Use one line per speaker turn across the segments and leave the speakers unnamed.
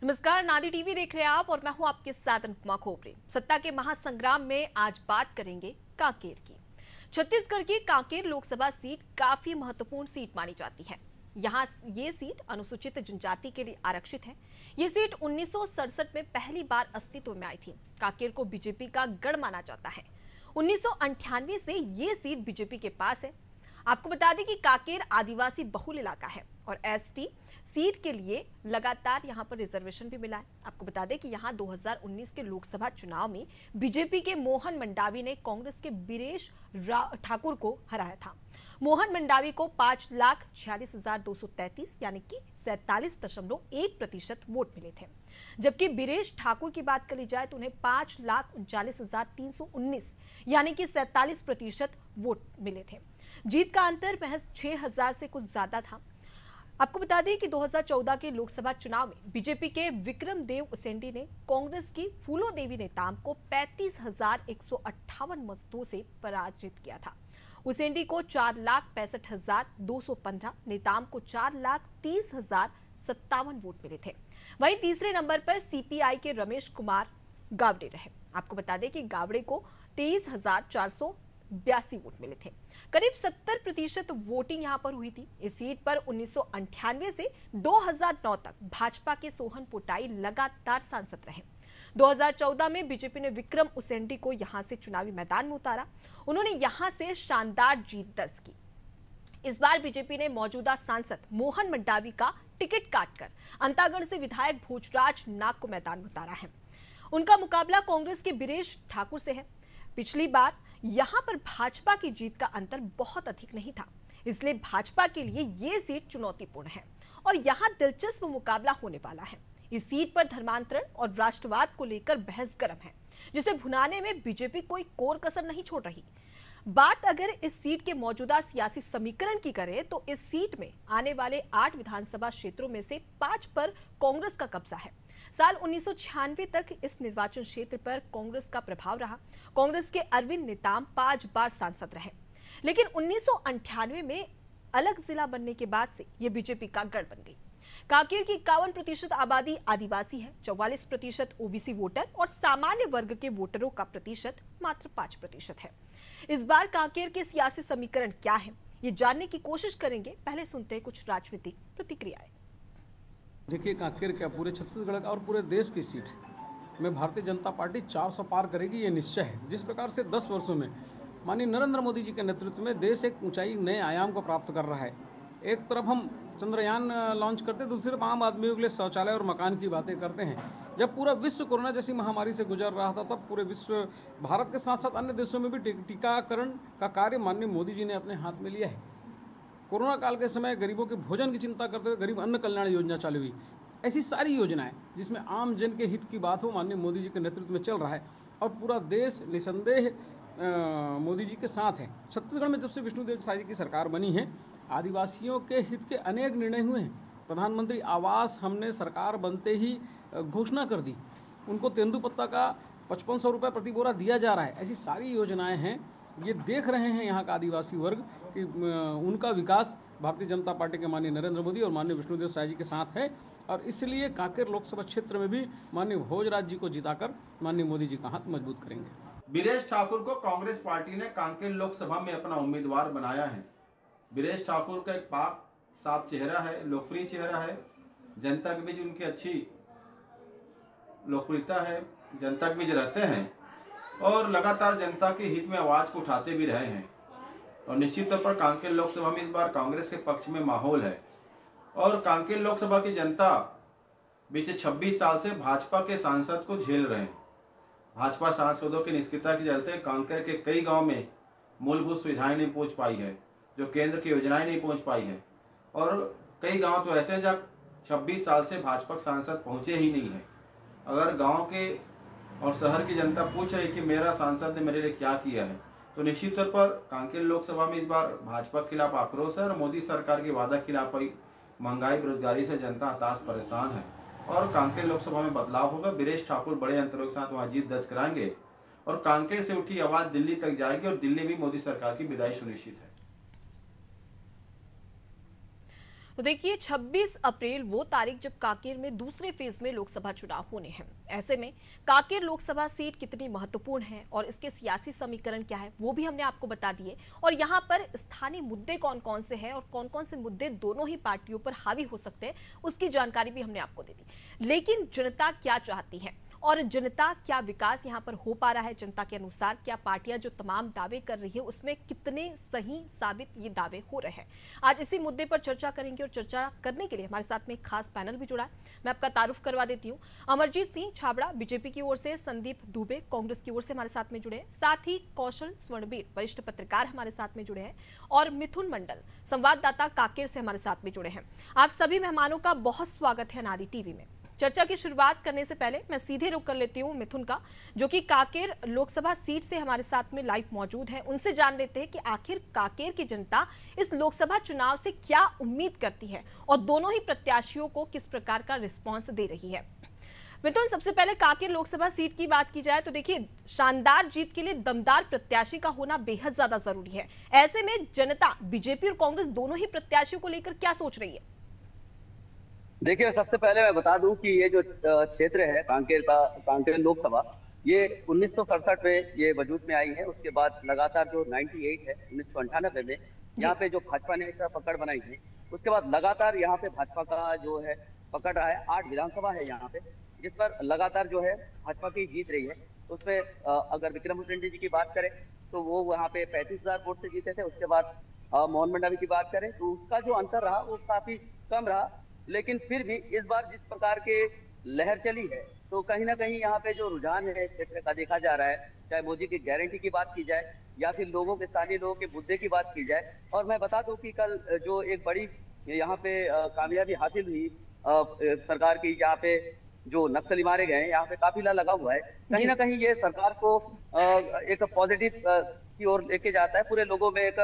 नमस्कार, नादी टीवी देख रहे हैं आप और मैं हूं आपके साथ अनुपमा खोपरे। सत्ता के महासंग्राम में आज बात करेंगे कांकेर की। छत्तीसगढ़ की कांकेर लोकसभा सीट काफी महत्वपूर्ण सीट मानी जाती है। यहाँ ये सीट अनुसूचित जनजाति के लिए आरक्षित है। ये सीट 1967 में पहली बार अस्तित्व में आई थी। कांकेर को बीजेपी का गढ़ माना जाता है। 1998 से ये सीट बीजेपी के पास है। आपको बता दें कि कांकेर आदिवासी बहुल इलाका है और एसटी सीट के लिए लगातार यहां पर रिजर्वेशन भी मिला है। आपको बता दें कि यहां 2019 के लोकसभा चुनाव में बीजेपी के मोहन मंडावी ने कांग्रेस के बीरेश ठाकुर को हराया था। मोहन मंडावी को 5,46,233 यानी कि 47.1% वोट मिले थे, जबकि बीरेश ठाकुर की बात करी जाए तो उन्हें 5,39,319 यानी कि 47% वोट मिले थे। जीत का अंतर महज 6,000 से कुछ ज्यादा था। आपको बता दें कि 2014 के लोकसभा चुनाव में बीजेपी के विक्रम देव उसेंडी ने कांग्रेस की फूलो देवी नेताम को 35,158 मतों से पराजित किया था। उसेंडी को 4,65,215, नेताम को 4,30,057 वोट मिले थे। वहीं तीसरे नंबर पर सीपीआई के रमेश कुमार गावड़े रहे। आपको बता दें कि गावड़े को 23,482 वोट मिले थे। करीब 70% वोटिंग यहां पर हुई थी। इस सीट पर 1998 से 2009 तक भाजपा के सोहन पोटाई लगातार सांसद रहे। 2014 में बीजेपी ने विक्रम उसेंडी को यहां से चुनावी मैदान में उतारा। उन्होंने यहां से शानदार जीत दर्ज की। इस बार बीजेपी ने मौजूदा सांसद मोहन मंडावी का टिकट काटकर अंतागढ़ से विधायक भोजराज नाग को मैदान में उतारा है। उनका मुकाबला कांग्रेस के बीरेश ठाकुर से है। पिछली बार यहां पर भाजपा की जीत का अंतर बहुत अधिक नहीं था, इसलिए भाजपा के लिए यह सीट चुनौतीपूर्ण है और यहां दिलचस्प मुकाबला होने वाला है। इस सीट पर धर्मांतरण और राष्ट्रवाद को लेकर बहस गर्म है, जिसे भुनाने में बीजेपी कोई कोर कसर नहीं छोड़ रही। बात अगर इस सीट के मौजूदा सियासी समीकरण की करें तो इस सीट में आने वाले 8 विधानसभा क्षेत्रों में से 5 पर कांग्रेस का कब्जा है। साल 1996 तक इस निर्वाचन क्षेत्र पर कांग्रेस का प्रभाव रहा। कांग्रेस के अरविंद नेताम 5 बार सांसद रहे, लेकिन 1998 में अलग जिला बनने के बाद से यह बीजेपी का गढ़ बन गई। कांकेर की 51% आबादी आदिवासी है, 44% ओबीसी वोटर और सामान्य वर्ग के वोटरों का प्रतिशत मात्र 5% है। इस बार कांकेर के सियासी समीकरण क्या है, ये जानने की कोशिश करेंगे। पहले सुनते हैं कुछ राजनीतिक प्रतिक्रियाएं।
देखिए, कांकेर क्या पूरे छत्तीसगढ़ का और पूरे देश की सीट में भारतीय जनता पार्टी 400 पार करेगी, ये निश्चय है। जिस प्रकार से 10 वर्षों में माननीय नरेंद्र मोदी जी के नेतृत्व में देश एक ऊंचाई नए आयाम को प्राप्त कर रहा है। एक तरफ हम चंद्रयान लॉन्च करते, दूसरी तरफ आम आदमियों के लिए शौचालय और मकान की बातें करते हैं। जब पूरा विश्व कोरोना जैसी महामारी से गुजर रहा था, तब पूरे विश्व, भारत के साथ साथ अन्य देशों में भी टीकाकरण का कार्य माननीय मोदी जी ने अपने हाथ में लिया है। कोरोना काल के समय गरीबों के भोजन की चिंता करते हुए गरीब अन्न कल्याण योजना चालू हुई। ऐसी सारी योजनाएं जिसमें आम जन के हित की बात हो, माननीय मोदी जी के नेतृत्व में चल रहा है और पूरा देश निसंदेह मोदी जी के साथ है। छत्तीसगढ़ में जब से विष्णुदेव साय जी की सरकार बनी है, आदिवासियों के हित के अनेक निर्णय हुए हैं। प्रधानमंत्री आवास हमने सरकार बनते ही घोषणा कर दी। उनको तेंदुपत्ता का 5500 रुपये प्रति बोरा दिया जा रहा है। ऐसी सारी योजनाएं हैं। ये देख रहे हैं यहाँ का आदिवासी वर्ग कि उनका विकास भारतीय जनता पार्टी के माननीय नरेंद्र मोदी और माननीय विष्णुदेव साय जी के साथ है और इसलिए कांकेर लोकसभा क्षेत्र में भी माननीय भोजराज जी को जिताकर माननीय मोदी जी का हाथ मजबूत करेंगे।
बीरेश ठाकुर को कांग्रेस पार्टी ने कांकेर लोकसभा में अपना उम्मीदवार बनाया है। बीरेश ठाकुर का एक पाक साफ चेहरा है, लोकप्रिय चेहरा है, जनता के बीच उनकी अच्छी लोकप्रियता है, जनता के बीच रहते हैं और लगातार जनता के हित में आवाज को उठाते भी रहे हैं। और निश्चित तौर पर कांकेर लोकसभा में इस बार कांग्रेस के पक्ष में माहौल है और कांकेर लोकसभा की जनता बीते 26 साल से भाजपा के सांसद को झेल रहे हैं। भाजपा सांसदों की निष्क्रियता के चलते कांकेर के कई गांव में मूलभूत सुविधाएं नहीं पहुंच पाई है, जो केंद्र की योजनाएं नहीं पहुंच पाई है और कई गांव तो ऐसे हैं जब 26 साल से भाजपा सांसद पहुंचे ही नहीं है। अगर गांव के और शहर की जनता पूछ रही कि मेरा सांसद ने मेरे लिए क्या किया है, तो निश्चित तौर पर कांकेर लोकसभा में इस बार भाजपा के खिलाफ आक्रोश है और मोदी सरकार की वादा खिलाफी, महंगाई, बेरोजगारी से जनता हताश परेशान है और कांकेर लोकसभा में बदलाव होगा। बीरेश ठाकुर बड़े अंतरों के साथ वहां जीत दर्ज कराएंगे और कांकेर से उठी आवाज दिल्ली तक जाएगी और दिल्ली भी मोदी सरकार की विदाई सुनिश्चित है।
तो देखिए 26 अप्रैल वो तारीख जब कांकेर में दूसरे फेज में लोकसभा चुनाव होने हैं। ऐसे में कांकेर लोकसभा सीट कितनी महत्वपूर्ण है और इसके सियासी समीकरण क्या है वो भी हमने आपको बता दिए, और यहाँ पर स्थानीय मुद्दे कौन कौन से हैं और कौन कौन से मुद्दे दोनों ही पार्टियों पर हावी हो सकते हैं उसकी जानकारी भी हमने आपको दे दी। लेकिन जनता क्या चाहती है और जनता क्या विकास यहाँ पर हो पा रहा है जनता के अनुसार, क्या पार्टियां जो तमाम दावे कर रही है उसमें कितने सही साबित ये दावे हो रहे हैं, आज इसी मुद्दे पर चर्चा करेंगे। और चर्चा करने के लिए हमारे साथ में एक खास पैनल भी जुड़ा है। मैं आपका तारुफ करवा देती हूँ। अमरजीत सिंह छाबड़ा बीजेपी की ओर से, संदीप दुबे कांग्रेस की ओर से हमारे साथ में जुड़े हैं, साथ ही कौशल स्वर्णवीर वरिष्ठ पत्रकार हमारे साथ में जुड़े हैं, और मिथुन मंडल संवाददाता कांकेर से हमारे साथ में जुड़े हैं। आप सभी मेहमानों का बहुत स्वागत है अनादि टीवी में। चर्चा की शुरुआत करने से पहले मैं सीधे रुख कर लेती हूं मिथुन का, जो कि कांकेर लोकसभा सीट से हमारे साथ में लाइव मौजूद है। उनसे जान लेते हैं कि आखिर कांकेर की जनता इस लोकसभा चुनाव से क्या उम्मीद करती है और दोनों ही प्रत्याशियों को किस प्रकार का रिस्पॉन्स दे रही है। मिथुन, सबसे पहले कांकेर लोकसभा सीट की बात की जाए तो देखिए शानदार जीत के लिए दमदार प्रत्याशी का होना बेहद ज्यादा जरूरी है। ऐसे में जनता बीजेपी और कांग्रेस दोनों ही प्रत्याशियों को लेकर क्या सोच रही है?
देखिए, सबसे पहले मैं बता दूं कि ये जो क्षेत्र है कांकेर लोकसभा, ये 1967 में ये वजूद में आई है। उसके बाद लगातार जो 98 है 1998 में यहाँ पे जो भाजपा ने एक पकड़ बनाई थी, उसके बाद लगातार यहाँ पे भाजपा का जो है पकड़ रहा है। 8 विधानसभा है यहाँ पे जिस पर लगातार जो है भाजपा की जीत रही है। उसमें अगर विक्रम उसेंडी जी की बात करें तो वो वहाँ पे 35,000 वोट से जीते थे। उसके बाद मोहन मंडावी की बात करें तो उसका जो अंतर रहा वो काफी कम रहा। लेकिन फिर भी इस बार जिस प्रकार के लहर चली है तो कहीं ना कहीं यहाँ पे जो रुझान है क्षेत्र का देखा जा रहा है, चाहे मोदी की गारंटी की बात की जाए या फिर लोगों के, स्थानीय लोगों के मुद्दे की बात की जाए। और मैं बता दूं कि कल जो एक बड़ी यहाँ पे कामयाबी हासिल हुई सरकार की, यहाँ पे जो नक्सली मारे गए, यहाँ पे काफिला लगा हुआ है, कहीं ना कहीं ये सरकार को एक पॉजिटिव की ओर लेके जाता है। पूरे लोगों में एक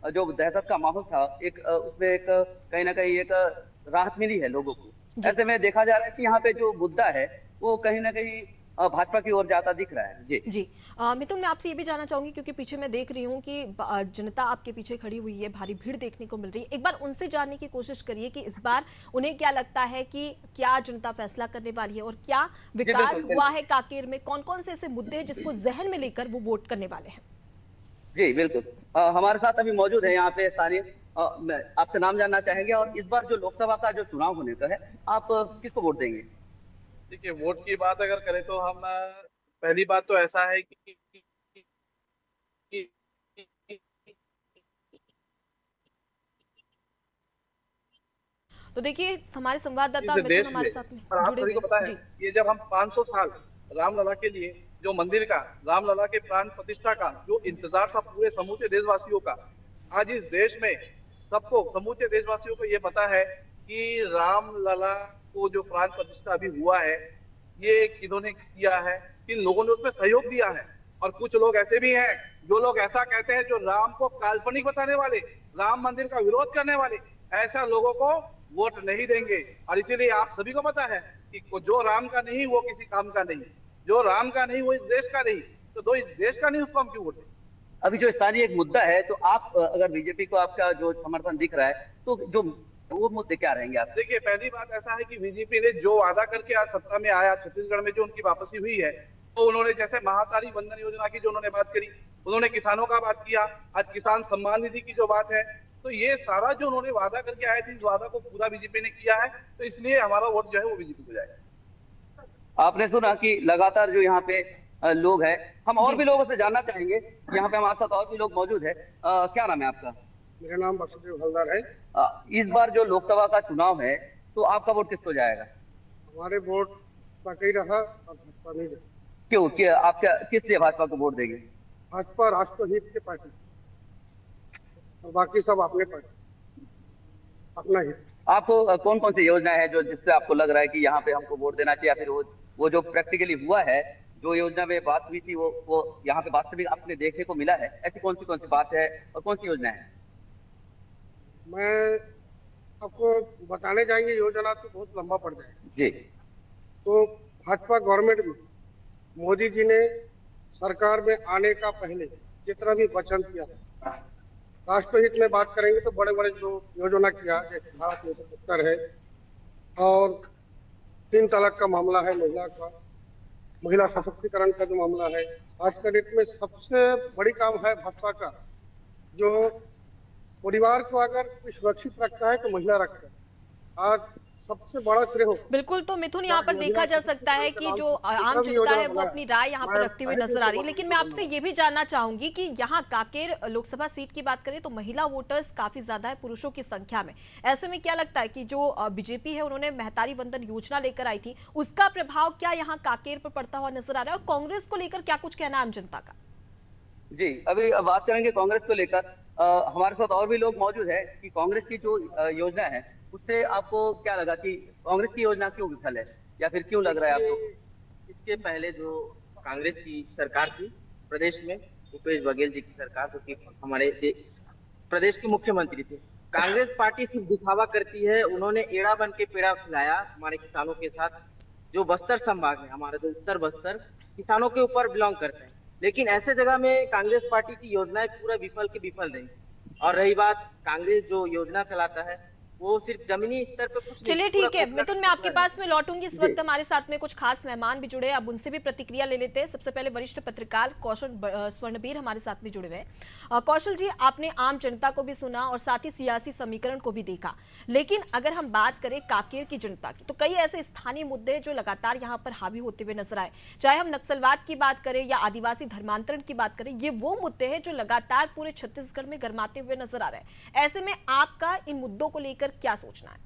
जो दहशत का माहौल था, एक उसमें एक कहीं ना कहीं एक राहत मिली है लोगों को। ऐसे में देखा जा रहा है कि यहाँ पे जो मुद्दा है वो कहीं ना कहीं भाजपा की ओर जाता दिख रहा है। जी
मिथुन, मैं आपसे ये भी जानना चाहूंगी क्योंकि पीछे मैं देख रही हूँ कि जनता आपके पीछे खड़ी हुई है, भारी भीड़ देखने को मिल रही है। एक बार उनसे जानने की कोशिश करिए कि इस बार उन्हें क्या लगता है कि क्या जनता फैसला करने वाली है और क्या विकास हुआ है कांकेर में, कौन कौन से ऐसे मुद्दे हैं जिसको जहन में लेकर वो वोट करने वाले हैं।
जी बिल्कुल, हमारे साथ अभी मौजूद है यहाँ पे स्थानीय, आपसे नाम जानना चाहेंगे और इस बार जो लोकसभा का जो चुनाव होने का है आप किसको वोट देंगे?
देखिए, वोट की बात अगर करें तो हम पहली बात तो ऐसा है कि
तो देखिए हमारे संवाददाता मिथुन हमारे साथ में जुड़े हुए हैं।
ये जब हम 500 साल रामलला के लिए जो मंदिर का, रामलला के प्राण प्रतिष्ठा का जो इंतजार था पूरे समूचे देशवासियों का, आज इस देश में सबको, समूचे देशवासियों को ये पता है कि रामलला को जो प्राण प्रतिष्ठा अभी हुआ है ये किन्होंने किया है, किन लोगों ने उसमें सहयोग दिया है। और कुछ लोग ऐसे भी हैं जो लोग ऐसा कहते हैं, जो राम को काल्पनिक बताने वाले, राम मंदिर का विरोध करने वाले, ऐसा लोगों को वोट नहीं देंगे। और इसीलिए आप सभी को पता है कि जो राम का नहीं वो किसी काम का नहीं, जो राम का नहीं वो इस देश का नहीं, तो जो इस देश का नहीं उसको हम क्यों वोट दें?
अभी जो स्थानीय एक मुद्दा है, तो आप अगर बीजेपी को आपका जो समर्थन दिख रहा है तो जो वो मुद्दे क्या रहेंगे आप?
देखिए, पहली बात ऐसा है कि बीजेपी ने जो वादा करके आज सत्ता में आया, छत्तीसगढ़ में जो उनकी वापसी हुई है, तो उन्होंने जैसे महातारी वंदन योजना की जो उन्होंने बात करी, उन्होंने किसानों का बात किया, आज किसान सम्मान निधि की जो बात है, तो ये सारा जो उन्होंने वादा करके आए थे, इस वादा को पूरा बीजेपी ने किया है। तो इसलिए हमारा वोट जो है वो बीजेपी को जाएगा।
आपने सुना कि लगातार जो यहाँ पे लोग हैं, हम और भी लोगों से जानना चाहेंगे। यहाँ पे हमारे साथ और भी लोग मौजूद है। क्या नाम है आपका?
मेरा नाम वसुदेव हलदार है।
इस बार जो लोकसभा का चुनाव है तो आपका वोट किसको जाएगा?
हमारे वोट भाजपा ही रहा और भाजपा नहीं रहा।
क्यों, क्या आप क्या किस लिए भाजपा को वोट देंगे?
भाजपा राष्ट्रहित के पार्टी और बाकी सब अपने पार्टी, अपना हित।
आपको कौन कौन सी योजना है जो जिसपे आपको लग रहा है कि यहाँ पे हमको वोट देना चाहिए, या फिर वो जो प्रैक्टिकली हुआ है, जो योजना में बात हुई थी वो यहाँ पे वास्तविक आपने देखने को मिला है? ऐसी कौन सी बात है और कौन सी योजना है?
मैं आपको बताने जाएंगे योजना तो बहुत लंबा पड़ जाएगा
जी।
तो भाजपा गवर्नमेंट में मोदी जी ने सरकार में आने का पहले जितना भी वचन किया था, राष्ट्रहित में बात करेंगे तो बड़े बड़े जो योजना किया, जैसे भारत में 75 है और 3 तलाक का मामला है, महिला सशक्तिकरण का जो मामला है। आज के डेट में सबसे बड़ी काम है भाजपा का, जो परिवार को अगर कोई सुरक्षित रखता है तो महिला रखता है। आज सबसे बड़ा श्रेय हो।
बिल्कुल, तो मिथुन यहाँ पर देखा जा सकता है कि जो आम जनता है वो अपनी राय यहाँ पर रखती हुई नजर आ रही है। लेकिन मैं आपसे ये भी जानना चाहूंगी कि यहाँ कांकेर लोकसभा सीट की बात करें तो महिला वोटर्स काफी ज्यादा है पुरुषों की संख्या में। ऐसे में क्या लगता है कि जो बीजेपी है उन्होंने महतारी वंदन योजना लेकर आई थी, उसका प्रभाव क्या यहाँ कांकेर पर पड़ता हुआ नजर आ रहा है, और कांग्रेस को लेकर क्या कुछ कहना है आम जनता का?
जी, अभी बात करेंगे कांग्रेस को लेकर। हमारे साथ और भी लोग मौजूद है कि कांग्रेस की जो योजना है उससे आपको क्या लगा कि कांग्रेस की योजना क्यों विफल है, या फिर क्यों लग रहा है आपको?
इसके पहले जो कांग्रेस की सरकार थी प्रदेश में, भूपेश बघेल जी की सरकार, जो कि हमारे प्रदेश के मुख्यमंत्री थे, कांग्रेस पार्टी सिर्फ दिखावा करती है। उन्होंने एड़ा बन के पेड़ा खिलाया हमारे किसानों के साथ। जो बस्तर संभाग है, हमारा जो उत्तर बस्तर किसानों के ऊपर बिलोंग करते हैं, लेकिन ऐसे जगह में कांग्रेस पार्टी की योजनाएं पूरा विफल के विफल रही। और रही बात कांग्रेस जो योजना चलाता है वो सिर्फ जमीनी स्तर पर कुछ।
चलिए ठीक है मिथुन, मैं आपके पास में लौटूंगी। इस वक्त हमारे साथ में कुछ खास मेहमान भी जुड़े हैं, अब उनसे भी प्रतिक्रिया ले लेते हैं। सबसे पहले वरिष्ठ पत्रकार कौशल स्वर्णबीर हमारे साथ में जुड़े हुए हैं। कौशल जी, आपने आम जनता को भी सुना और साथ ही सियासी समीकरण को भी देखा, लेकिन अगर हम बात करें कांकेर की जनता की तो कई ऐसे स्थानीय मुद्दे जो लगातार यहाँ पर हावी होते हुए नजर आए, चाहे हम नक्सलवाद की बात करें या आदिवासी धर्मांतरण की बात करें, ये वो मुद्दे हैं जो लगातार पूरे छत्तीसगढ़ में गरमाते हुए नजर आ रहे हैं। ऐसे में आपका इन मुद्दों को लेकर क्या सोचना है?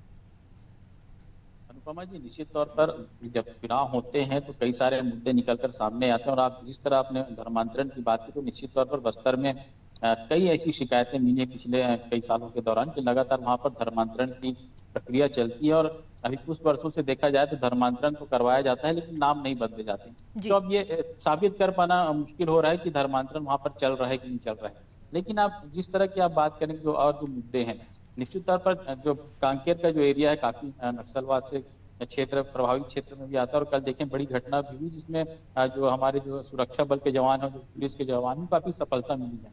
अनुपमा जी, निश्चित तौर पर जब चुनाव होते हैं तो कई सारे मुद्दे निकलकर सामने आते हैं, और आप जिस तरह आपने धर्मांतरण की बात की तो निश्चित तौर पर बस्तर में कई ऐसी शिकायतें मिली पिछले कई सालों के दौरान कि लगातार वहां पर धर्मांतरण की प्रक्रिया चलती है, और अभी कुछ वर्षों से देखा जाए तो धर्मांतरण तो करवाया जाता है लेकिन नाम नहीं बदले जाते। तो अब ये साबित कर पाना मुश्किल हो रहा है कि धर्मांतरण वहां पर चल रहा है कि नहीं चल रहा है। लेकिन आप जिस तरह की आप बात करें जो और जो मुद्दे हैं, निश्चित तौर पर जो कांकेर का जो एरिया है काफी नक्सलवाद से क्षेत्र प्रभावित क्षेत्र में भी आता है, और कल देखें बड़ी घटना भी हुई जिसमें जो हमारे जो सुरक्षा बल के जवान हैं, जो पुलिस के जवान हैं, काफी सफलता मिली है।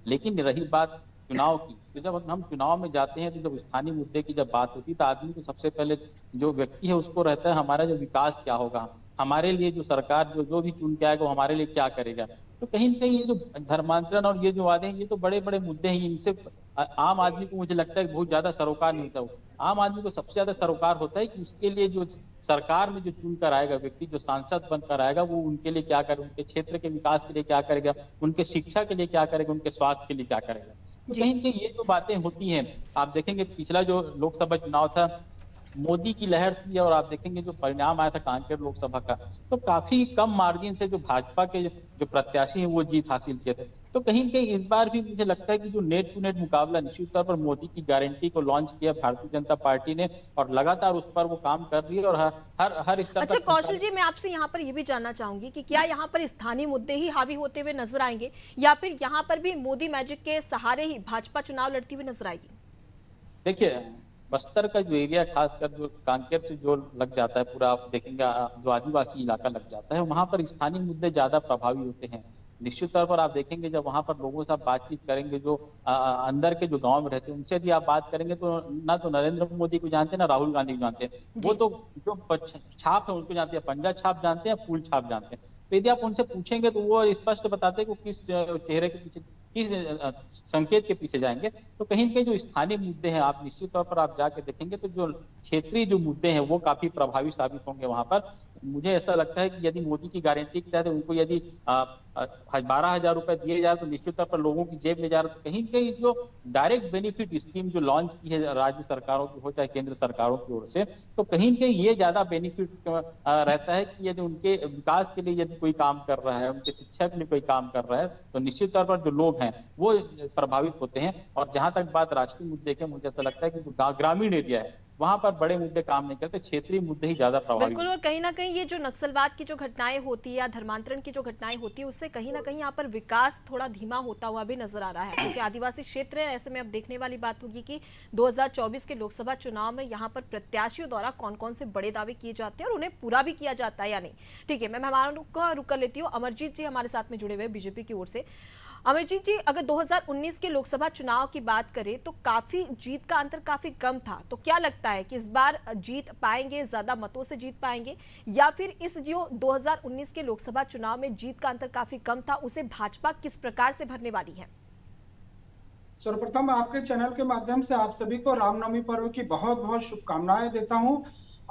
लेकिन रही बात चुनाव की, तो जब हम चुनाव में जाते हैं तो जब स्थानीय मुद्दे की जब बात होती है तो आदमी को सबसे पहले जो व्यक्ति है उसको रहता है हमारा जो विकास क्या होगा, हमारे लिए जो सरकार जो भी चुन के आएगा वो हमारे लिए क्या करेगा। तो कहीं ना कहीं ये जो धर्मांतरण और ये जो वादे हैं ये तो बड़े बड़े मुद्दे हैं, इनसे आम आदमी को मुझे लगता है बहुत ज्यादा सरोकार नहीं होता। आम आदमी को सबसे ज्यादा सरोकार होता है कि उसके लिए जो सरकार में जो चुनकर आएगा व्यक्ति, जो सांसद बनकर आएगा, वो उनके लिए क्या करे, उनके क्षेत्र के विकास के लिए क्या करेगा, उनके शिक्षा के लिए क्या करेगा, उनके स्वास्थ्य के लिए क्या करेगा। तो कहीं ना ये जो बातें होती हैं, आप देखेंगे पिछला जो लोकसभा चुनाव था मोदी की लहर थी, और आप देखेंगे जो परिणाम आया था कांकेर लोकसभा का, तो काफी कम मार्जिन से जो भाजपा के जो प्रत्याशी हैं वो जीत हासिल किए थे। तो कहीं न कहीं इस बार भी मुझे लगता है कि जो नेट टू नेट मुकाबला निश्चित तौर पर मोदी की गारंटी को लॉन्च किया भारतीय जनता पार्टी ने, और लगातार उस पर वो काम कर रही है, और हर स्तर।
अच्छा कौशल जी, मैं आपसे यहाँ पर ये भी जानना चाहूंगी कि क्या यहाँ पर स्थानीय मुद्दे ही हावी होते हुए नजर आएंगे, या फिर यहाँ पर भी मोदी मैजिक के सहारे ही भाजपा चुनाव लड़ती हुई नजर आएगी?
देखिए, बस्तर का जो एरिया खासकर जो कांकेर से जो लग जाता है पूरा, आप देखेंगे जो आदिवासी इलाका लग जाता है, वहां पर स्थानीय मुद्दे ज्यादा प्रभावी होते हैं। निश्चित तौर पर आप देखेंगे जब वहां पर लोगों से आप बातचीत करेंगे, जो अंदर के जो गांव में रहते हैं उनसे यदि आप बात करेंगे तो ना तो नरेंद्र मोदी को जानते हैं ना राहुल गांधी को जानते हैं, वो तो जो छाप है उनको जानते हैं, पंजा छाप जानते हैं, फूल छाप जानते हैं। तो यदि आप उनसे पूछेंगे तो वो स्पष्ट बताते हैं कि किस चेहरे के पीछे, किस संकेत के पीछे जाएंगे। तो कहीं ना कहीं जो स्थानीय मुद्दे हैं आप निश्चित तौर पर आप जाके देखेंगे तो जो क्षेत्रीय जो मुद्दे हैं वो काफी प्रभावी साबित होंगे वहां पर। मुझे ऐसा लगता है कि यदि मोदी की गारंटी के तहत उनको यदि 12,000 रुपए दिए जाए तो निश्चित तौर पर लोगों की जेब में जा रहा है। कहीं कहीं जो डायरेक्ट बेनिफिट स्कीम जो लॉन्च की है राज्य सरकारों की हो चाहे केंद्र सरकारों की ओर से, तो कहीं कहीं ये ज्यादा बेनिफिट रहता है कि यदि उनके विकास के लिए यदि कोई काम कर रहा है, उनके शिक्षा के लिए कोई काम कर रहा है, तो निश्चित तौर पर जो लोग हैं वो प्रभावित होते हैं। और जहां तक बात राष्ट्रीय मुद्दे की, मुझे ऐसा लगता है कि जो ग्रामीण एरिया है वहां पर बड़े मुद्दे काम नहीं करते, क्षेत्रीय मुद्दे ही ज्यादा प्रभावी।
बिल्कुल, और कहीं ना कहीं ये जो नक्सलवाद की जो घटनाएं होती है या धर्मांतरण की जो घटनाएं होती है, उससे कहीं ना कहीं यहाँ पर विकास थोड़ा धीमा होता हुआ भी नजर आ रहा है, क्योंकि आदिवासी क्षेत्र है। ऐसे में अब देखने वाली बात होगी कि 2024 के लोकसभा चुनाव में यहाँ पर प्रत्याशियों द्वारा कौन कौन से बड़े दावे किए जाते हैं और उन्हें पूरा भी किया जाता है या नहीं। ठीक है, मैं मेहमानों का रुख कर लेती हूँ। अमरजीत जी हमारे साथ में जुड़े हुए बीजेपी की ओर से। अमरजीत जी, अगर 2019 के लोकसभा चुनाव की बात करें तो काफी जीत का अंतर काफी कम था, तो क्या लगता है कि इस बार जीत पाएंगे, ज्यादा मतों से जीत पाएंगे, या फिर इस जो 2019 के लोकसभा चुनाव में जीत का अंतर काफी कम था उसे भाजपा किस प्रकार से भरने वाली है?
सर्वप्रथम आपके चैनल के माध्यम से आप सभी को रामनवमी पर्व की बहुत बहुत शुभकामनाएं देता हूं।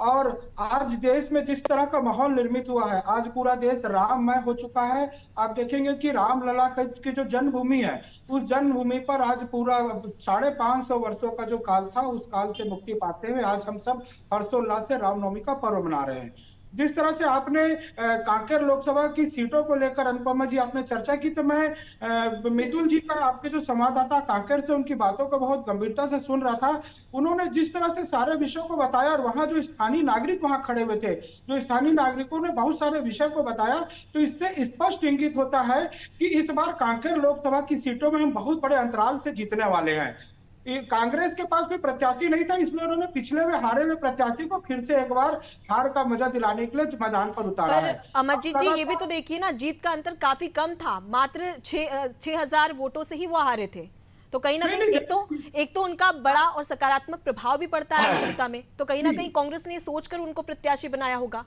और आज देश में जिस तरह का माहौल निर्मित हुआ है, आज पूरा देश राममय हो चुका है। आप देखेंगे कि रामलला की जो जन्मभूमि है, उस जन्मभूमि पर आज पूरा 550 वर्षों का जो काल था, उस काल से मुक्ति पाते हुए आज हम सब हर्षोल्लास से रामनवमी का पर्व मना रहे हैं। जिस तरह से आपने कांकेर लोकसभा की सीटों को लेकर अनुपमा जी आपने चर्चा की, तो मैं मितुल जी का, आपके जो संवाददाता कांकेर से, उनकी बातों को बहुत गंभीरता से सुन रहा था। उन्होंने जिस तरह से सारे विषयों को बताया और वहां जो स्थानीय नागरिक वहां खड़े हुए थे, जो स्थानीय नागरिकों ने बहुत सारे विषय को बताया, तो इससे स्पष्ट इंगित होता है कि इस बार कांकेर लोकसभा की सीटों में हम बहुत बड़े अंतराल से जीतने वाले हैं। कांग्रेस के पास कोई प्रत्याशी नहीं था, इसलिए उन्होंने पिछले में हारे हुए प्रत्याशी को फिर से एक बार हार का मजा दिलाने के लिए मैदान पर उतारा है।
अमरजीत जी, ये भी तो देखिए ना, जीत का अंतर काफी कम था, मात्र 6,000 वोटों से ही वो हारे थे। तो कहीं ना कहीं एक तो उनका बड़ा और सकारात्मक प्रभाव भी पड़ता है जनता में, तो कहीं ना कहीं कांग्रेस ने सोचकर उनको प्रत्याशी बनाया होगा।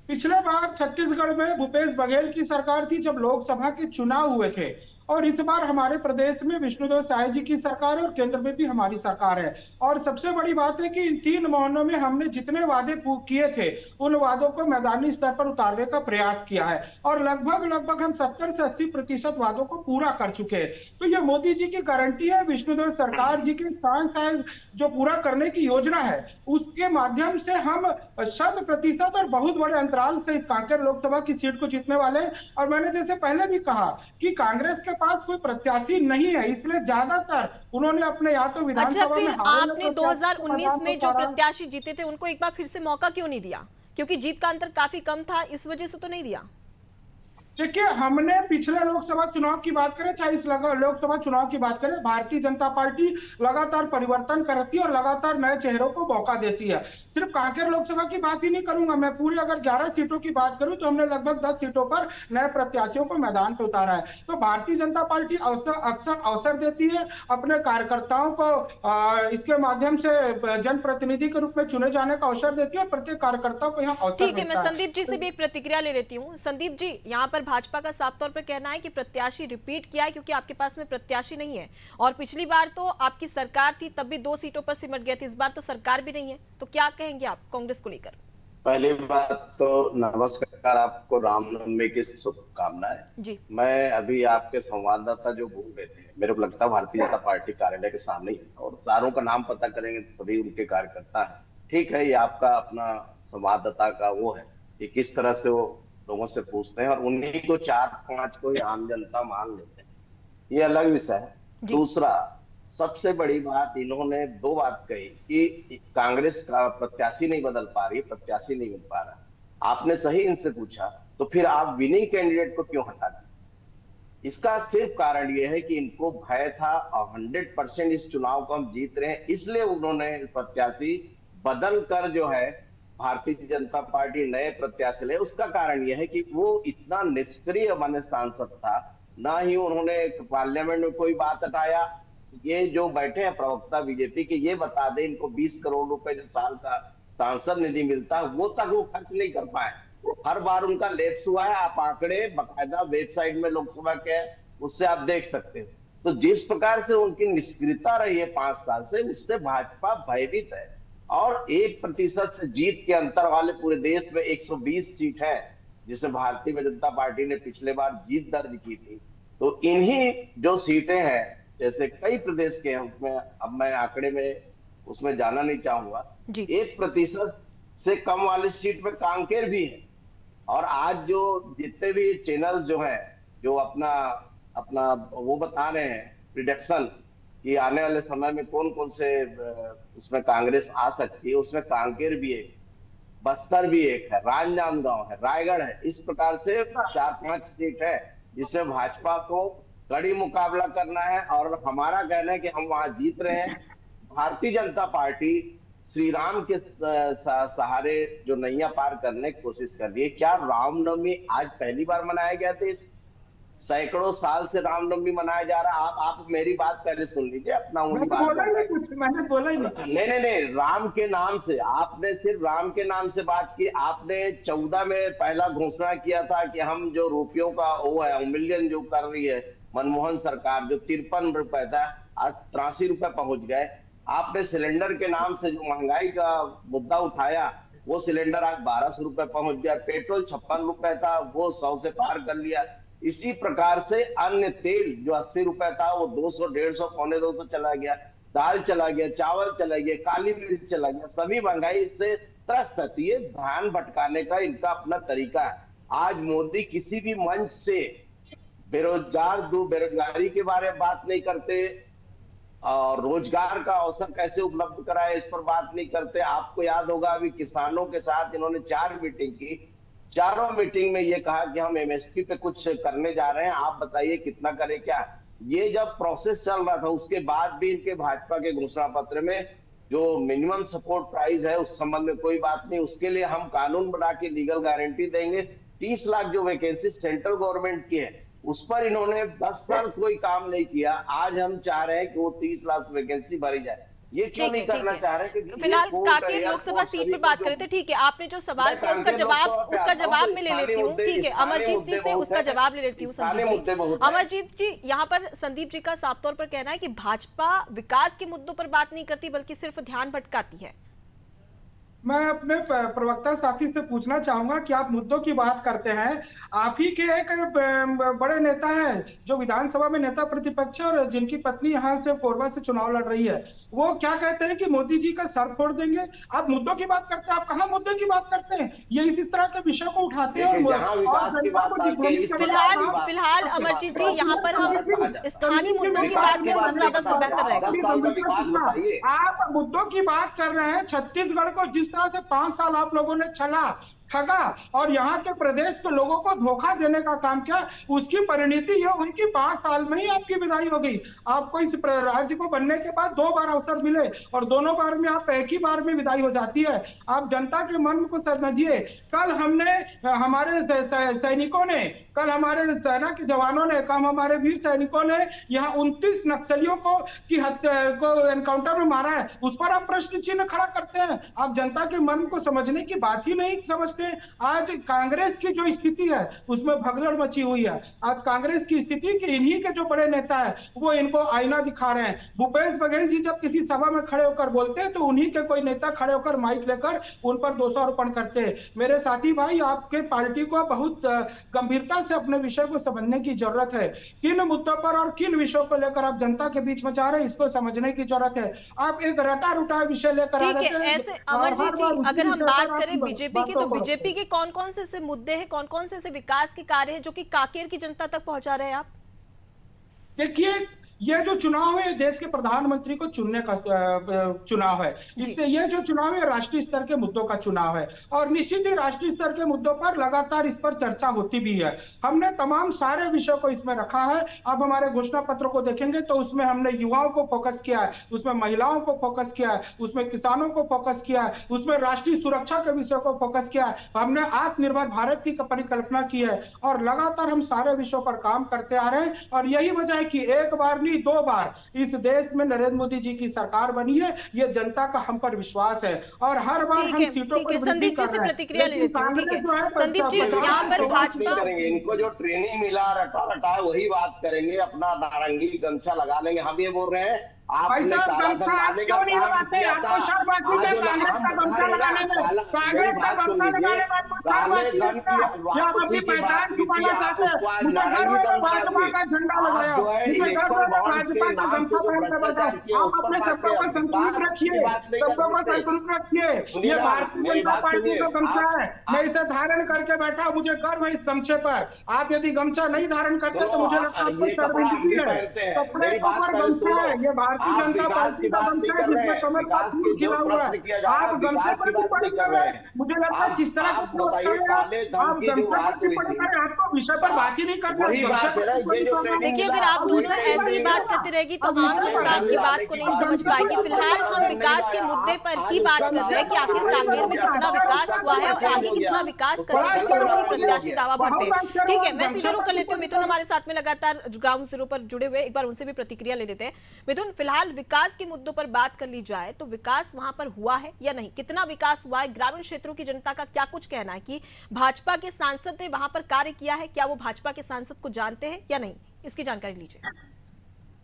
पिछले बार छत्तीसगढ़ में भूपेश बघेल की सरकार थी जब लोकसभा के चुनाव हुए थे, और इस बार हमारे प्रदेश में विष्णुदेव साय जी की सरकार है और केंद्र में भी हमारी सरकार है। और सबसे बड़ी बात है कि इन 3 महीनों में हमने जितने वादे किए थे, उन वादों को मैदानी स्तर पर उतारने का प्रयास किया है, और लगभग हम 70 से 80% वादों को पूरा कर चुके हैं। तो ये मोदी जी की गारंटी है, विष्णुदेव सरकार जी की साल जो पूरा करने की योजना है, उसके माध्यम से हम 100% और बहुत बड़े अंतराल से इस कांकेर लोकसभा की सीट को जीतने वाले हैं। और मैंने जैसे पहले भी कहा कि कांग्रेस के पास कोई प्रत्याशी नहीं है, इसलिए ज्यादातर उन्होंने अपने या तो विधानसभा में,
फिर आपने 2019 में जो प्रत्याशी जीते थे उनको एक बार फिर से मौका क्यों नहीं दिया? क्योंकि जीत का अंतर काफी कम था, इस वजह से तो नहीं दिया?
देखिए, हमने पिछले लोकसभा चुनाव की बात करें, चाहे इस लोकसभा चुनाव की बात करें, भारतीय जनता पार्टी लगातार परिवर्तन करती है और लगातार नए चेहरों को मौका देती है। सिर्फ कांकेर लोकसभा की बात ही नहीं करूंगा मैं, पूरी अगर 11 सीटों की बात करूं तो हमने लगभग 10 सीटों पर नए प्रत्याशियों को मैदान पर उतारा है। तो भारतीय जनता पार्टी अक्सर अवसर देती है अपने कार्यकर्ताओं को, इसके माध्यम से जनप्रतिनिधि के रूप में चुने जाने का अवसर देती है, प्रत्येक कार्यकर्ता को यहाँ अवसर।
ठीक है, मैं संदीप जी से भी एक प्रतिक्रिया ले लेती हूँ। संदीप जी, यहाँ पर भाजपा का साफ तौर पर कहना है कि प्रत्याशी रिपीट किया है क्योंकि आपके पास में प्रत्याशी नहीं है, और पिछली बार तो आपकी सरकार थी तब भी 2 सीटों पर सिमट गए थे, इस बार तो सरकार भी नहीं है, तो क्या कहेंगे आप कांग्रेस को लेकर?
पहली बात तो नमस्कार, आपको रामनवमी की शुभकामनाएं जी। मैं अभी आपके संवाददाता जो बोल रहे थे, मेरे को लगता है भारतीय जनता पार्टी कार्यालय के सामने ही, और सारों का नाम पता करेंगे तो सभी उनके कार्यकर्ता हैं। ठीक है, ये आपका अपना संवाददाता का वो है कि किस तरह से वो लोगों से पूछते हैं और उन्हीं को 4-5 को आम जनता मान लेते हैं, ये अलग विषय है। दूसरा, सबसे बड़ी बात, इन्होंने 2 बात कही कि कांग्रेस का प्रत्याशी नहीं बदल पा रही, प्रत्याशी नहीं मिल पा रहा। आपने सही इनसे पूछा, तो फिर आप विनिंग कैंडिडेट को क्यों हटा दिए? इसका सिर्फ कारण यह है कि इनको भय था और 100% इस चुनाव को हम जीत रहे हैं, इसलिए उन्होंने प्रत्याशी बदल कर जो है भारतीय जनता पार्टी नए प्रत्याशी ले। उसका कारण यह है कि वो इतना निष्क्रिय माने सांसद था, ना ही उन्होंने पार्लियामेंट में कोई बात हटाया। ये जो बैठे हैं प्रवक्ता बीजेपी के, ये बता दें इनको 20 करोड़ रुपए जो साल का सांसद निधि मिलता है वो तक वो खर्च नहीं कर पाए, हर बार उनका लेप्स हुआ है। आप आंकड़े बकायदा वेबसाइट में लोकसभा के उससे आप देख सकते हैं। तो जिस प्रकार से उनकी निष्क्रियता रही है 5 साल से, उससे भाजपा भयभीत है। और 1% से जीत के अंतर वाले पूरे देश में 120 सीट है, जिसमें भारतीय जनता पार्टी ने पिछले बार जीत दर्ज की थी। तो इन्हीं जो सीटें हैं, जैसे कई प्रदेश के हैं, उसमें अब मैं आंकड़े में उसमें जाना नहीं चाहूंगा, 1% से कम वाली सीट में कांकेर भी है। और आज जो जितने भी चैनल्स जो हैं, जो अपना वो बता रहे हैं प्रिडिक्शन, कि आने वाले समय में कौन कौन से उसमें कांग्रेस आ सकती है। उसमें कांकेर भी एक, बस्तर भी एक है, राजनांदगांव है, रायगढ़ है। इस प्रकार से 4-5 सीट है जिसमें भाजपा को कड़ी मुकाबला करना है। और हमारा कहना है कि हम वहां जीत रहे हैं। भारतीय जनता पार्टी श्री राम के सहारे जो नैया पार करने की कोशिश कर रही है। क्या रामनवमी आज पहली बार मनाया गया था? सैकड़ों साल से रामनवमी मनाया जा रहा है। आप मेरी बात पहले सुन लीजिए, अपना
मैंने बोला ही नहीं।
नहीं, राम के नाम से आपने सिर्फ राम के नाम से बात की। आपने 14 में पहला घोषणा किया था कि हम जो रुपयों का वो है अवमूल्यन जो कर रही है मनमोहन सरकार, जो 53 रुपए था आज 83 रुपए पहुंच गए। आपने सिलेंडर के नाम से जो महंगाई का मुद्दा उठाया, वो सिलेंडर आज 1200 रुपए पहुंच गया। पेट्रोल 56 रुपए था, वो 100 से पार कर लिया। इसी प्रकार से अन्य तेल जो 80 रुपए था वो 200, 150, 250 चला गया। दाल चला गया, चावल चला गया, काली मिर्च चला गया। सभी महंगाई से त्रस्त है। ये ध्यान भटकाने का इनका अपना तरीका है। आज मोदी किसी भी मंच से बेरोजगारी के बारे में बात नहीं करते और रोजगार का अवसर कैसे उपलब्ध कराए इस पर बात नहीं करते। आपको याद होगा अभी किसानों के साथ इन्होंने 4 मीटिंग की। चारों मीटिंग में ये कहा कि हम एमएसपी पे कुछ करने जा रहे हैं, आप बताइए कितना करें क्या। ये जब प्रोसेस चल रहा था उसके बाद भी इनके भाजपा के घोषणा पत्र में जो मिनिमम सपोर्ट प्राइस है उस संबंध में कोई बात नहीं। उसके लिए हम कानून बना के लीगल गारंटी देंगे। 30 लाख जो वैकेंसी सेंट्रल गवर्नमेंट की है उस पर इन्होंने 10 साल कोई काम नहीं किया। आज हम चाह रहे हैं कि वो 30 लाख वैकेंसी भरी जाए। ये क्यों नहीं करना चाह रहे?
फिलहाल कांकेर लोकसभा सीट पर बात करे थे। ठीक है, आपने जो सवाल किया उसका जवाब मैं ले लेती हूँ। ठीक है, अमरजीत जी से उसका जवाब ले लेती हूँ। संदीप जी, अमरजीत जी, यहाँ पर संदीप जी का साफ तौर पर कहना है कि भाजपा विकास के मुद्दों पर बात नहीं करती बल्कि सिर्फ ध्यान भटकाती है।
मैं अपने प्रवक्ता साथी से पूछना चाहूंगा कि आप मुद्दों की बात करते हैं, आप ही के एक बड़े नेता हैं जो विधानसभा में नेता प्रतिपक्ष है और जिनकी पत्नी यहाँ से कोरबा से चुनाव लड़ रही है, वो क्या कहते हैं कि मोदी जी का सर फोड़ देंगे। आप मुद्दों की बात करते हैं, आप कहाँ मुद्दों की बात करते हैं? ये इस तरह के विषय को उठाते हैं।
फिलहाल अमरजीत जी, यहाँ पर हम स्थानीय मुद्दों की बात करें तो ज्यादा बेहतर रहेगा।
आप मुद्दों की बात कर रहे हैं। छत्तीसगढ़ को जिस तरह से 5 साल आप लोगों ने छला ठगा और यहाँ के प्रदेश के लोगों को धोखा देने का काम किया, उसकी परिणति यह हुई कि 5 साल में ही आपकी विदाई हो गई। आपको इस राज्य को बनने के बाद 2 बार अवसर मिले और दोनों बार में आप एक ही बार में विदाई हो जाती है। आप जनता के मन को समझिए। कल हमने हमारे सैनिकों ने, कल हमारे सेना के जवानों ने, कल हमारे वीर सैनिकों ने यहाँ 29 नक्सलियों की हत्या को एनकाउंटर में मारा है। उस पर आप प्रश्न चिन्ह खड़ा करते हैं। आप जनता के मन को समझने की बात ही नहीं समझते। आज कांग्रेस की जो स्थिति है उसमें भगदड़ मची हुई है। आज कांग्रेस की स्थिति कि इन्हीं के जो बड़े नेता है वो इनको आईना दिखा रहे हैं। भूपेश बघेल जी जब किसी सभा में खड़े होकर बोलते हैं तो उन्हीं के कोई नेता खड़े होकर माइक लेकर उन पर दोषारोपण करते हैं। मेरे साथी भाई, आपके पार्टी को बहुत गंभीरता से अपने विषय को समझने की जरूरत है। किन मुद्दों पर और किन विषयों को लेकर आप जनता के बीच में जा रहे हैं इसको समझने की जरूरत है। आप एक रटा रुटा विषय लेकर
ऐसे अमरजीत जी, अगर हम बात करें बीजेपी की, तो बीजेपी के कौन कौन से मुद्दे हैं, कौन कौन से विकास के कार्य हैं जो कि कांकेर की जनता तक पहुंचा रहे हैं आप?
देखिए, ये जो चुनाव है देश के प्रधानमंत्री को चुनने का चुनाव है। इससे ये जो चुनाव है राष्ट्रीय स्तर के मुद्दों का चुनाव है और निश्चित ही राष्ट्रीय स्तर के मुद्दों पर लगातार इस पर चर्चा होती भी है। हमने तमाम सारे विषयों को इसमें रखा है। अब हमारे घोषणा पत्र को देखेंगे तो उसमें हमने युवाओं को फोकस किया है, उसमें महिलाओं को फोकस किया है, उसमें किसानों को फोकस किया है, उसमें राष्ट्रीय सुरक्षा के विषय को फोकस किया है। हमने आत्मनिर्भर भारत की परिकल्पना की है और लगातार हम सारे विषयों पर काम करते आ रहे हैं। और यही वजह है कि एक बार 2 बार इस देश में नरेंद्र मोदी जी की सरकार बनी है। ये जनता का हम पर विश्वास है और हर बार हम सीटों पर
संदीप जी से प्रतिक्रिया ले लेती हूं। ठीक है संदीप जी, यहाँ पर भाजपा
इनको जो ट्रेनिंग मिला रटा है वही बात करेंगे। अपना नारंगी गमछा लगा लेंगे। हम ये बोल रहे हैं
भाई साहब, क्यों नहीं लगाते? आपको शर्म आती है कांग्रेस का गमछा लगाने में? कांग्रेस का गमछा लगाने में आपको शर्म आती है क्या? या आप अपनी पहचान छुपाना चाहते हैं? मुझे गर्व है भाजपा का झंडा लगाया, मुझे गर्व है भाजपा का गमछा पहन कर बैठा। आप अपने शब्दों को संतुलित रखिए, शब्दों को संतुलित रखिए। ये भारतीय जनता पार्टी का गमछा है, मैं इसे धारण करके बैठा, मुझे गर्व है इस गमछे पर। आप यदि गमछा नहीं धारण करते तो मुझे लगता है आपको शर्मिंदगी है। कपड़े के ऊपर गमछा है, ये
भारतीय जनता पार्टी का गमछा है जिसमें कमल का फूल खिला हुआ है, आप गमछे पर टिप्पणी कर रहे हैं। मुझे लगता है किस तरह आप गमछे पर टिप्पणी कर रहे हैं, आपको विषय पर बात ही नहीं करना।
देखिए, अगर आप दोनों ऐसी ही बात करते रहेगी तो आम जनता की बात को नहीं समझ पाएगी। फिलहाल हम विकास के मुद्दे पर ही बात कर रहे हैं कि आखिर कांकेर में कितना विकास हुआ है और आगे कितना विकास करने के दोनों ही प्रत्याशी दावा भरते हैं। ठीक है, मैं सीधे रुक कर लेती हूँ। मिथुन हमारे साथ में लगातार ग्राउंड जीरो पर जुड़े हुए, एक बार उनसे भी प्रतिक्रिया ले लेते हैं। मिथुन, फिलहाल विकास के मुद्दों पर बात कर ली जाए तो विकास वहां पर हुआ है या नहीं, कितना विकास हुआ है, ग्रामीण क्षेत्रों की जनता का क्या कुछ कहना है कि भाजपा के सांसद ने वहां पर कार्य किया है, क्या वो भाजपा के सांसद को जानते हैं या नहीं, इसकी जानकारी लीजिए।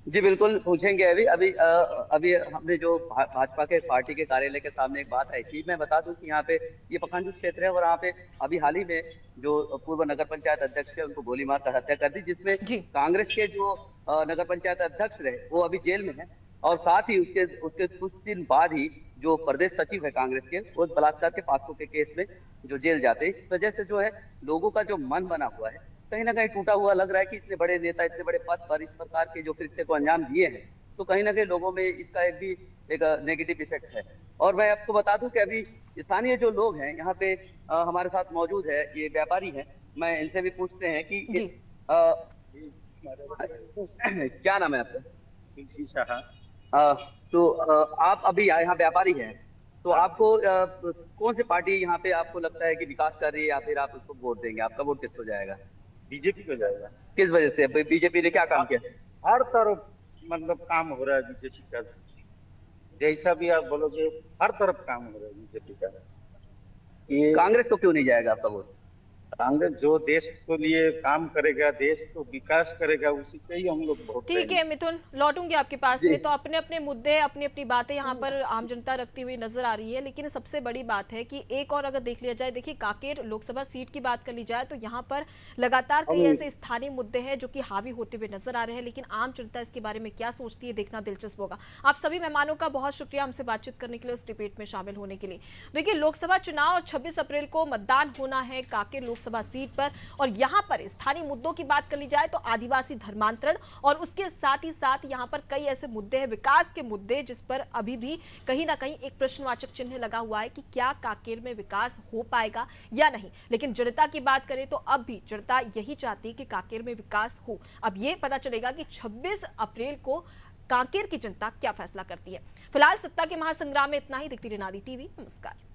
जी बिल्कुल पूछेंगे। अभी हमने जो भाजपा के पार्टी के कार्यालय के सामने एक बात आई थी, मैं बता दूं कि यहाँ पे ये पखांजू क्षेत्र है और यहाँ पे अभी हाल ही में जो पूर्व नगर पंचायत अध्यक्ष थे उनको गोली मारकर हत्या कर दी, जिसमें कांग्रेस के जो नगर पंचायत अध्यक्ष रहे वो अभी जेल में है और साथ ही उसके कुछ दिन बाद ही जो प्रदेश सचिव है कांग्रेस के, वो बलात्कार के पात्रों के केस में जो जेल जाते हैं। इस वजह से जो है लोगों का जो मन बना हुआ है कहीं ना कहीं टूटा हुआ लग रहा है कि इतने बड़े नेता इतने बड़े पद पर इस प्रकार के जो कृत्य को अंजाम दिए हैं, तो कहीं ना कहीं लोगों में इसका एक नेगेटिव इफेक्ट है। और मैं आपको बता दूं कि अभी स्थानीय जो लोग हैं यहाँ पे हमारे साथ मौजूद है, ये व्यापारी हैं, मैं इनसे भी पूछते हैं कि क्या नाम है आपका? तो आप अभी यहाँ व्यापारी हैं, तो आपको कौन सी पार्टी यहाँ पे आपको लगता है कि विकास कर रही है या फिर आप उसको वोट देंगे? आपका वोट किसको जाएगा?
बीजेपी को जाएगा।
किस वजह से? बीजेपी ने क्या काम किया?
हर तरफ मतलब काम हो रहा है बीजेपी का, जैसा भी आप बोलोगे हर तरफ काम हो रहा है बीजेपी का।
ये कांग्रेस को क्यों नहीं जाएगा आपका वोट?
कांग्रेस जो देश के लिए काम करेगा, देश को विकास करेगा, उसी पे ही हम लोग वोट देंगे।
ठीक है मिथुन, लौटूंगी आपके पास में। तो अपने अपने मुद्दे, अपनी अपनी बातें यहाँ पर आम जनता रखती हुई नजर आ रही है, लेकिन सबसे बड़ी बात है कि एक और अगर देख लिया जाए, देखिए कांकेर लोकसभा सीट की बात कर ली जाए तो यहाँ पर लगातार कई ऐसे स्थानीय मुद्दे हैं जो कि हावी होते हुए नजर आ रहे हैं, लेकिन आम जनता इसके बारे में क्या सोचती है देखना दिलचस्प होगा। आप सभी मेहमानों का बहुत शुक्रिया हमसे बातचीत करने के लिए, उस डिबेट में शामिल होने के लिए। देखिए, लोकसभा चुनाव 26 अप्रैल को मतदान होना है कांकेर लोकसभा सीट पर, और यहां पर स्थानीय मुद्दों की बात कर ली जाए तो आदिवासी धर्मांतरण और उसके साथ ही साथ यहां पर कई ऐसे मुद्दे हैं, विकास के मुद्दे, जिस पर अभी भी कहीं ना कहीं एक प्रश्नवाचक चिन्ह लगा हुआ है कि क्या कांकेर में विकास हो पाएगा या नहीं। लेकिन जनता की बात करें तो अब भी जनता यही चाहती है कि कांकेर में विकास हो। अब यह पता चलेगा कि 26 अप्रैल को कांकेर की जनता क्या फैसला करती है। फिलहाल सत्ता के महासंग्राम में इतना ही। देखती रहना आदि टीवी। नमस्कार।